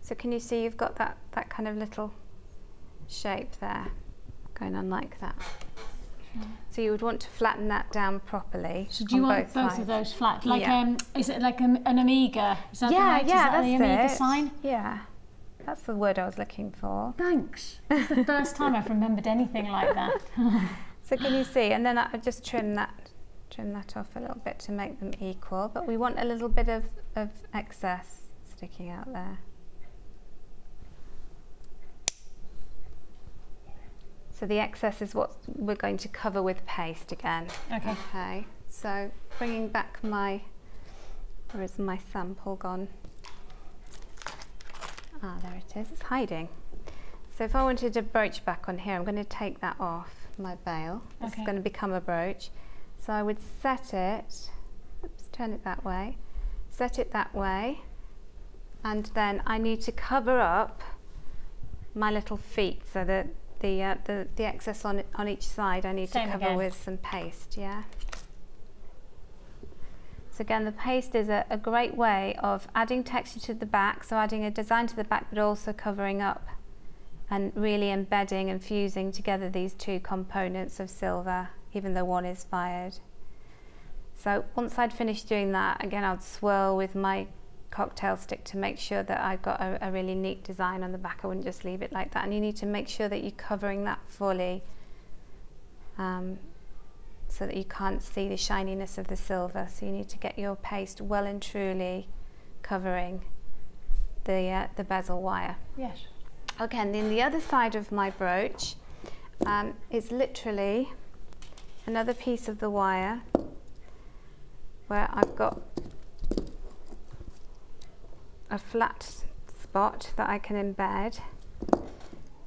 So can you see you've got that kind of little shape there going on like that. So you would want to flatten that down properly. So do you want both of those flat? Like is it like an Amiga? Is that that's the Amiga sign? Yeah, that's the word I was looking for. Thanks. It's the first time I've remembered anything like that. So can you see? And then I just trim that off a little bit to make them equal. But we want a little bit of excess sticking out there. So the excess is what we're going to cover with paste again. Okay. So bringing back where is my sample gone? Ah, there it is, it's hiding. So if I wanted a brooch back on here, I'm going to take that off my bail. It's going to become a brooch. So I would set it, turn it that way, set it that way, and then I need to cover up my little feet so that the excess on each side I need to cover with some paste, yeah. So again, the paste is a great way of adding texture to the back, so adding a design to the back, but also covering up and really embedding and fusing together these two components of silver, even though one is fired. So once I'd finished doing that, again, I'd swirl with my cocktail stick to make sure that I've got a really neat design on the back. I wouldn't just leave it like that, and you need to make sure that you're covering that fully so that you can't see the shininess of the silver. So you need to get your paste well and truly covering the bezel wire. Yes. Okay, and then the other side of my brooch is literally another piece of the wire where I've got a flat spot that I can embed,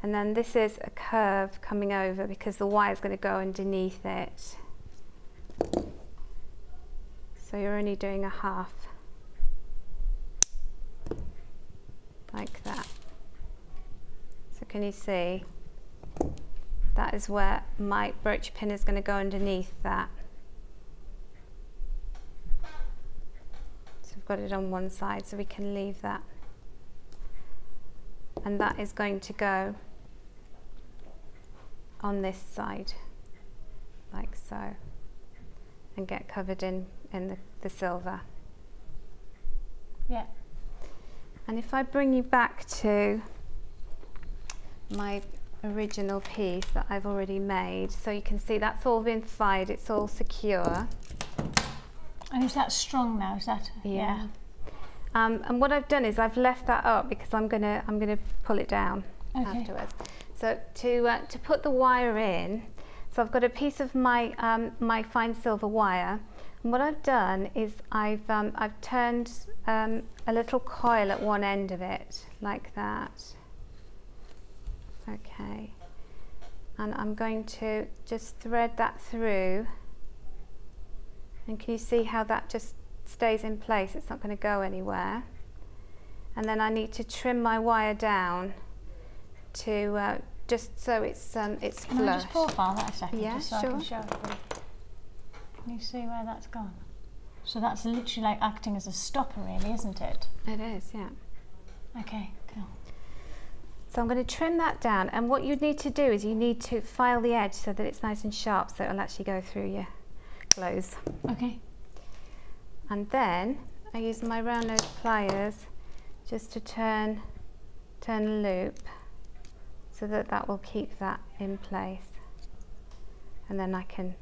and then this is a curve coming over because the wire is going to go underneath it. So you're only doing a half, like that. So can you see? That is where my brooch pin is going to go underneath that. Got it on one side, so we can leave that, and that is going to go on this side like so and get covered in the silver. Yeah. And if I bring you back to my original piece that I've already made, so you can see that's all been fired, it's all secure. And is that strong now? Is that? Yeah. And what I've done is I've left that up because I'm gonna pull it down afterwards. So to put the wire in, so I've got a piece of my my fine silver wire, and what I've done is I've turned a little coil at one end of it like that. Okay. And I'm going to just thread that through. And can you see how that just stays in place? It's not going to go anywhere. And then I need to trim my wire down to just so it's flush. Can I just profile that a second? Yeah, just so sure. I can show everybody. Can you see where that's gone? So that's literally like acting as a stopper, really, isn't it? It is, yeah. Okay, cool. So I'm going to trim that down, and what you need to do is you need to file the edge so that it's nice and sharp, so it'll actually go through your clothes. Okay. And then I use my round nose pliers just to turn a loop so that that will keep that in place, and then I can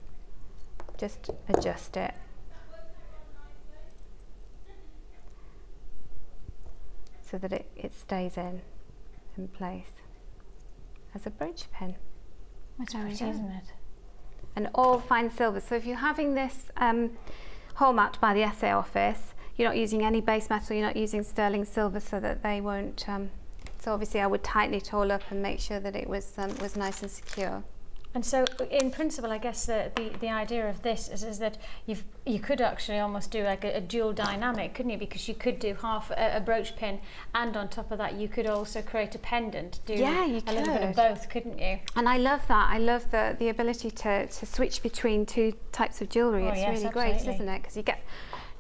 just adjust it. So that it stays in place as a brooch pin. That's pretty, isn't it? And all fine silver. So if you're having this hallmarked by the Essay Office, you're not using any base metal, you're not using sterling silver, so that they won't. So obviously I would tighten it all up and make sure that it was nice and secure. And so, in principle, I guess the idea of this is that you could actually almost do like a dual dynamic, couldn't you? Because you could do half a brooch pin, and on top of that, you could also create a pendant. Do yeah, you a could. little bit of both, couldn't you? And I love that. I love the ability to switch between two types of jewellery. It's really great, isn't it? Because you get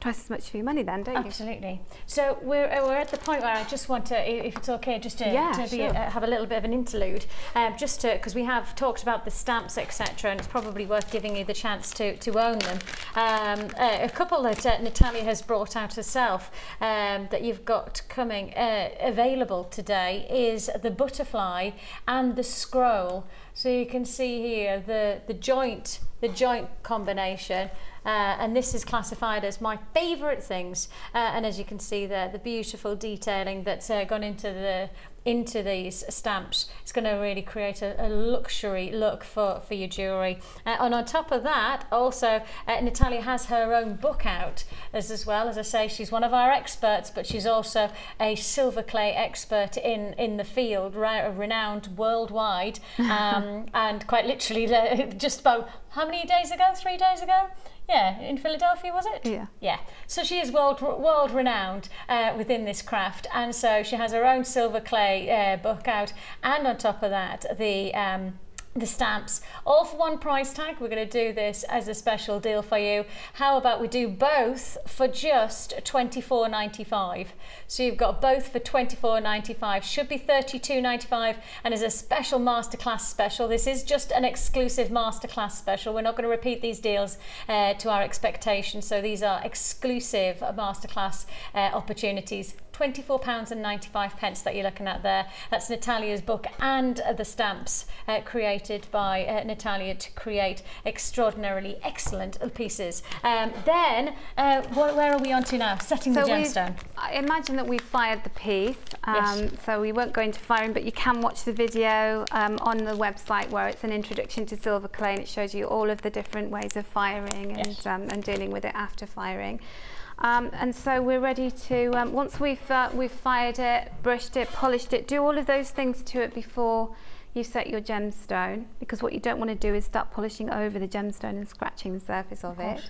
twice as much for your money then, don't you? Absolutely. So we're at the point where I just want to, if it's okay, just to have a little bit of an interlude, just to, because we have talked about the stamps, etc., and it's probably worth giving you the chance to own them. A couple that Natalia has brought out herself that you've got coming available today is the butterfly and the scroll. So you can see here the joint combination. And this is classified as my favourite things, and as you can see there, the beautiful detailing that's gone into these stamps. It's going to really create a luxury look for your jewellery. And on top of that, also Natalia has her own book out as well. As I say, she's one of our experts, but she's also a silver clay expert in the field, renowned worldwide, and quite literally just about how many days ago? 3 days ago? Yeah, in Philadelphia, was it? Yeah. Yeah. So she is world renowned within this craft, and so she has her own silver clay book out, and on top of that, the stamps, all for one price tag. We're going to do this as a special deal for you. How about we do both for just $24.95? So you've got both for $24.95. Should be $32.95, and as a special masterclass special. This is just an exclusive masterclass special. We're not going to repeat these deals to our expectations. So these are exclusive masterclass opportunities. £24.95 that you're looking at there. That's Natalia's book and the stamps created by Natalia to create extraordinarily excellent pieces. Then, where are we on to now? Setting the gemstone. I imagine that we fired the piece, so we won't go into firing, but you can watch the video on the website where it's an introduction to silver clay, and it shows you all of the different ways of firing and dealing with it after firing. And so we're ready to, once we've fired it, brushed it, polished it, do all of those things to it before you set your gemstone, because what you don't want to do is start polishing over the gemstone and scratching the surface of it.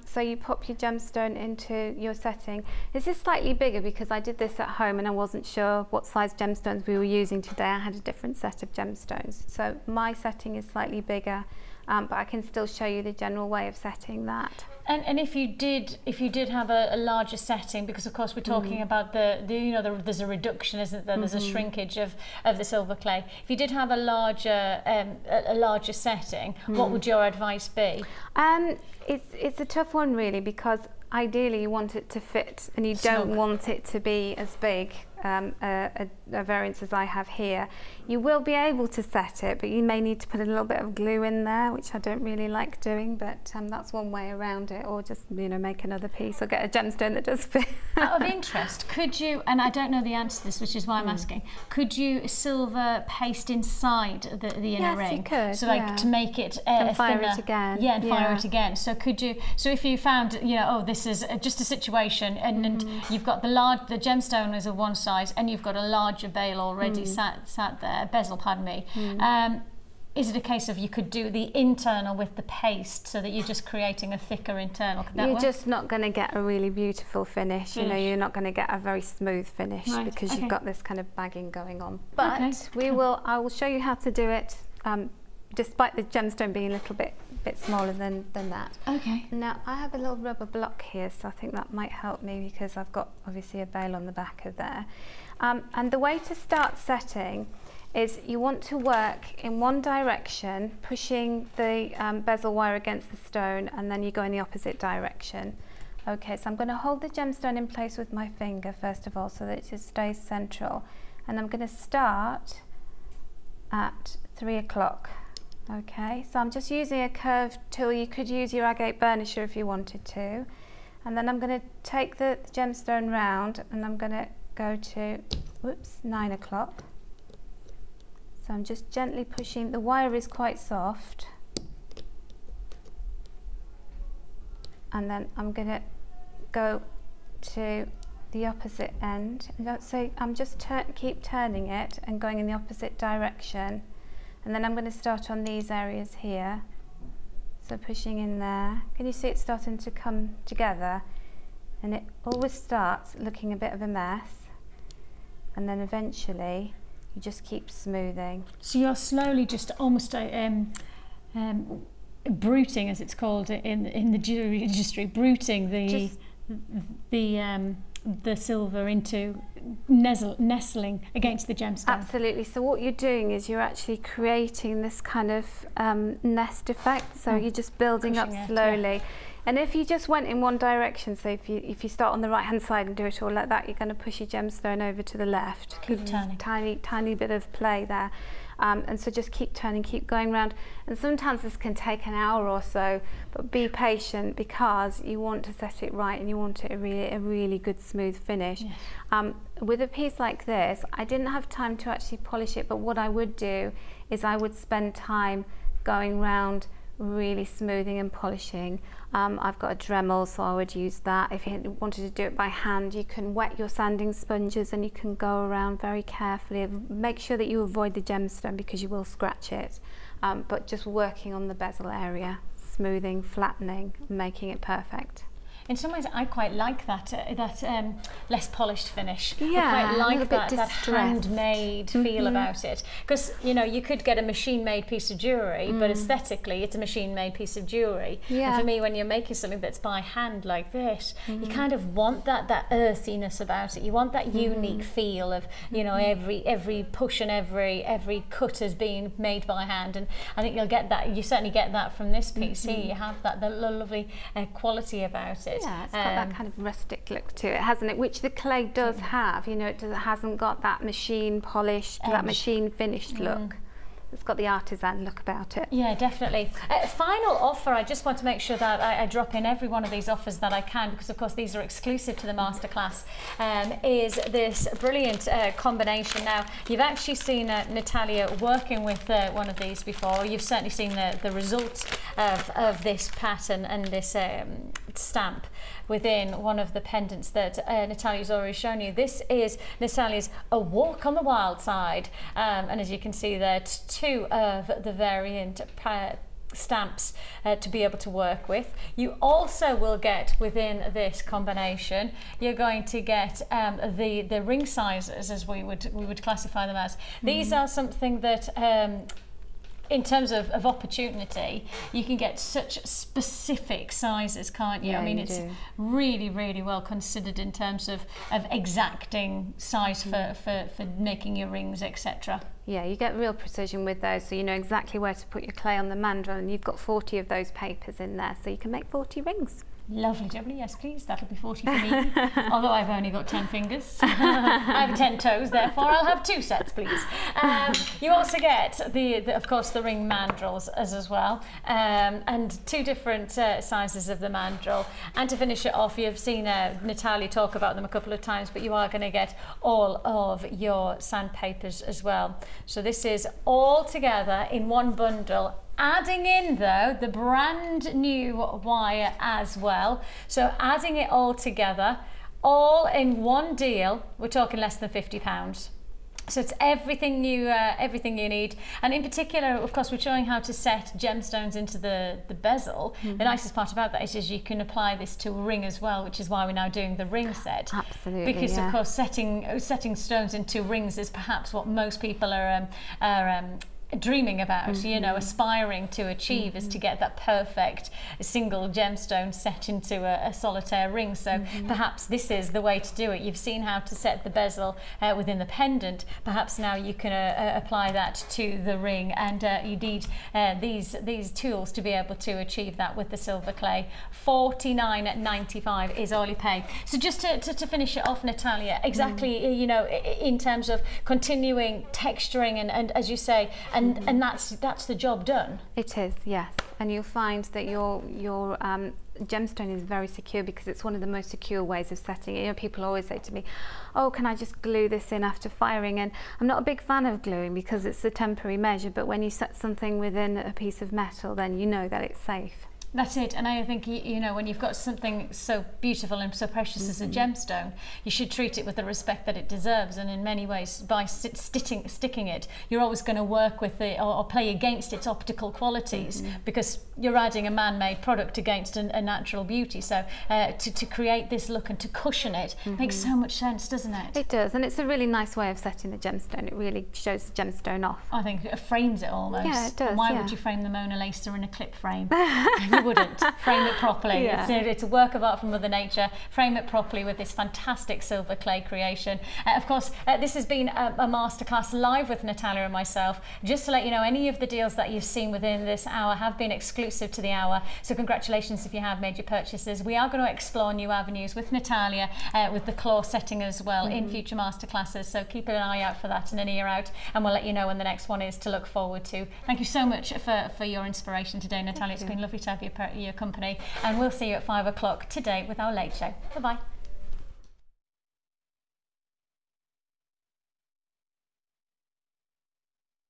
So you pop your gemstone into your setting. This is slightly bigger because I did this at home and I wasn't sure what size gemstones we were using today. I had a different set of gemstones. So my setting is slightly bigger, but I can still show you the general way of setting that. And if you did have a larger setting, because of course we're talking about there's a reduction, isn't there? There's a shrinkage of the silver clay. If you did have a larger setting, what would your advice be? It's a tough one really, because ideally you want it to fit and you don't want it to be as big a variance as I have here. You will be able to set it, but you may need to put a little bit of glue in there, which I don't really like doing, but that's one way around it, or just make another piece or get a gemstone that does fit. Out of interest, could you, and I don't know the answer to this, which is why I'm asking, could you silver paste inside the inner ring? Yes, you could. So like to make it and fire thinner. it again. Yeah, and fire it again. So could you, so if you found, oh, this is just a situation, and you've got the gemstone is of one size, and you've got a larger bail already sat there, bezel, pardon me. Is it a case of you could do the internal with the paste so that you're just creating a thicker internal? Could that you're work? just not going to get a really beautiful finish. You know, you're not going to get a very smooth finish because you've got this kind of bagging going on. But I will show you how to do it, despite the gemstone being a little bit smaller than that. Okay. Now I have a little rubber block here, so I think that might help me because I've got obviously a bail on the back of there. And the way to start setting is you want to work in one direction, pushing the bezel wire against the stone, and then you go in the opposite direction. Okay, so I'm going to hold the gemstone in place with my finger first of all so that it just stays central, and I'm going to start at 3 o'clock. Okay, so I'm just using a curved tool. You could use your agate burnisher if you wanted to, and then I'm going to take the gemstone round and I'm going to go to 9 o'clock. So I'm just gently pushing. The wire is quite soft, and then I'm going to go to the opposite end. So I'm just keep turning it and going in the opposite direction And then I'm going to start on these areas here. So pushing in there. Can you see it starting to come together? And it always starts looking a bit of a mess. And then eventually you just keep smoothing. So you're slowly just almost bruting, as it's called in the jewellery industry, bruting the silver into nestling against the gemstone. Absolutely. So what you're doing is you're actually creating this kind of nest effect. So you're just building up slowly. And if you just went in one direction, so if you start on the right hand side and do it all like that, you're going to push your gemstone over to the left. Keep turning. Tiny bit of play there. And so just keep turning, keep going round. And sometimes this can take an hour or so, but be patient because you want to set it right and you want it a really good smooth finish. Yes. With a piece like this, I didn't have time to actually polish it, but what I would do is I would spend time going round really smoothing and polishing. I've got a Dremel, so I would use that. If you wanted to do it by hand, you can wet your sanding sponges and you can go around very carefully. Make sure that you avoid the gemstone because you will scratch it, but just working on the bezel area, smoothing, flattening, making it perfect. In some ways, I quite like that less polished finish. Yeah, I quite like that handmade feel about it. Because, you know, you could get a machine-made piece of jewellery, but aesthetically, it's a machine-made piece of jewellery. Yeah. And for me, when you're making something that's by hand like this, you kind of want that earthiness about it. You want that unique feel of, you know, every push and every cut has been made by hand. And I think you'll get that. You certainly get that from this piece here. You have the lovely quality about it. Yeah, it's got that kind of rustic look to it, hasn't it? Which the clay does have. You know, it hasn't got that machine polished, that machine finished look. It's got the artisan look about it. Yeah, definitely. Final offer, I just want to make sure that I drop in every one of these offers that I can, because of course these are exclusive to the masterclass, is this brilliant combination. Now, you've actually seen Natalia working with one of these before. You've certainly seen the results of this pattern and this stamp within one of the pendants that Natalia's already shown you. This is Natalia's A Walk on the Wild Side, and as you can see there, two of the variant stamps to be able to work with. You also will get within this combination, you're going to get the ring sizes, as we would classify them as. These are something that in terms of opportunity, you can get such specific sizes, can't you? Yeah, I mean, it's really well considered in terms of exacting size for making your rings, etc. Yeah, you get real precision with those, so you know exactly where to put your clay on the mandrel, and you've got 40 of those papers in there, so you can make 40 rings. Lovely, jubbly, yes please, that'll be 40 for me. Although I've only got 10 fingers. I have 10 toes, therefore I'll have 2 sets, please. You also get, of course, the ring mandrels as well, and 2 different sizes of the mandrel. And to finish it off, you've seen Natalia talk about them a couple of times, but you are going to get all of your sandpapers as well. So this is all together in one bundle, adding in though the brand new wire as well. So adding it all together, all in one deal, we're talking less than £50. So it's everything you need, and in particular, of course, we're showing how to set gemstones into the bezel. The nicest part about that is you can apply this to a ring as well, which is why we're now doing the ring set. Absolutely, because of course setting stones into rings is perhaps what most people are dreaming about, you know, aspiring to achieve, is to get that perfect single gemstone set into a solitaire ring. So perhaps this is the way to do it. You've seen how to set the bezel within the pendant. Perhaps now you can apply that to the ring, and you need these tools to be able to achieve that with the silver clay. $49.95 is all you pay. So just to finish it off, Natalia, exactly, you know, in terms of continuing texturing and as you say, and that's the job done. It is, yes, and you'll find that your gemstone is very secure because it's one of the most secure ways of setting it. You know, people always say to me, oh, can I just glue this in after firing? And I'm not a big fan of gluing because it's a temporary measure, but when you set something within a piece of metal, then you know that it's safe. That's it, and I think, you know, when you've got something so beautiful and so precious as a gemstone, you should treat it with the respect that it deserves, and in many ways, by sticking it, you're always going to work with it or play against its optical qualities, because you're adding a man-made product against a natural beauty. So to create this look and to cushion it makes so much sense, doesn't it? It does, and it's a really nice way of setting the gemstone. It really shows the gemstone off. I think it frames it almost. Yeah, it does. And why would you frame the Mona Lisa in a clip frame? You wouldn't. Frame it properly. Yeah. It's a work of art from Mother Nature. Frame it properly with this fantastic silver clay creation. Of course, this has been a masterclass live with Natalia and myself. Just to let you know, any of the deals that you've seen within this hour have been exclusive to the hour. So congratulations if you have made your purchases. We are going to explore new avenues with Natalia, with the claw setting as well in future masterclasses. So keep an eye out for that and an ear out, and we'll let you know when the next one is to look forward to. Thank you so much for your inspiration today, Natalia. It's been lovely to have your company, and we'll see you at 5 o'clock today with our late show. Bye bye.